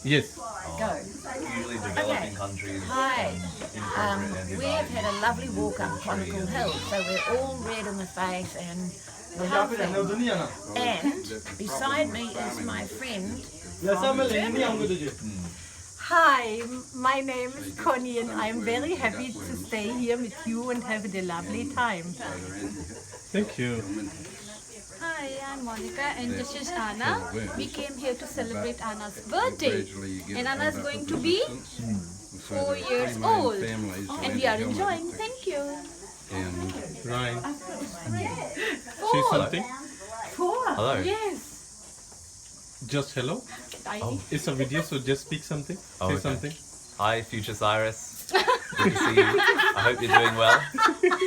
Yes. Go. Usually developing countries. Hi. Inappropriate We've had a lovely walk up anti-Semitic Chronicle Hill, so we're all red in the face and puffing. And beside me is my friend. Hi, my name is Connie and I'm very happy to stay here with you and have a lovely time. Thank you. Hi, I'm Monica and this is Anna. We came here to celebrate Anna's birthday. And Anna is going to be 4 years old. And we are enjoying. Thank you. Right. Say something. Hello. Yes. Just hello. Tiny. It's a video, so just speak something. Oh, Say okay. something. Hi, future Cyrus. Good to see you. I hope you're doing well.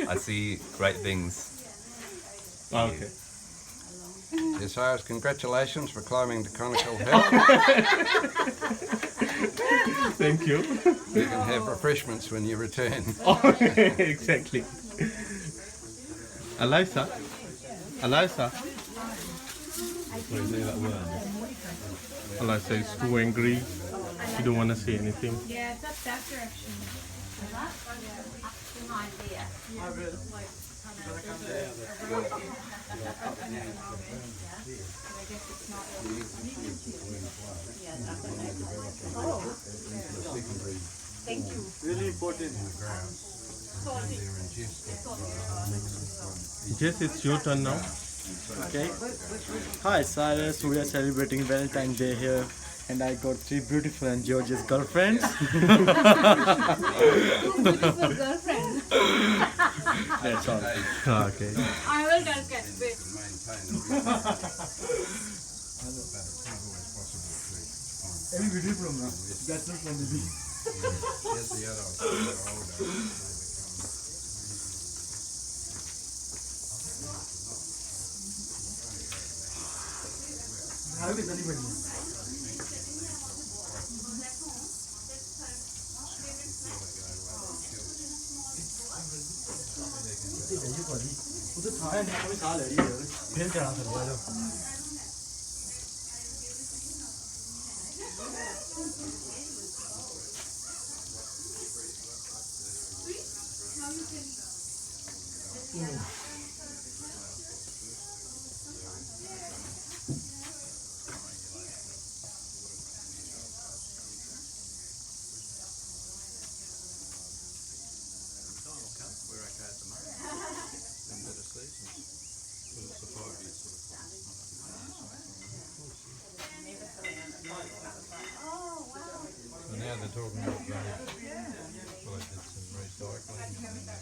I see great things. Okay. Yes, Cyrus, congratulations for climbing the Chronicle Hill. Thank you. You can have refreshments when you return. Exactly. Eliza. Eliza. Where is that word? Eliza is too angry. She don't want to say anything. Yeah, it's up that direction. Jess, it's your turn now. Okay. Hi Cyrus, we are celebrating Valentine's Day here and I got 3 beautiful and gorgeous girlfriends. Beautiful girlfriend. That's all. Okay. I will tell Kat. Wait. So now they're talking about well, I did some recycling and then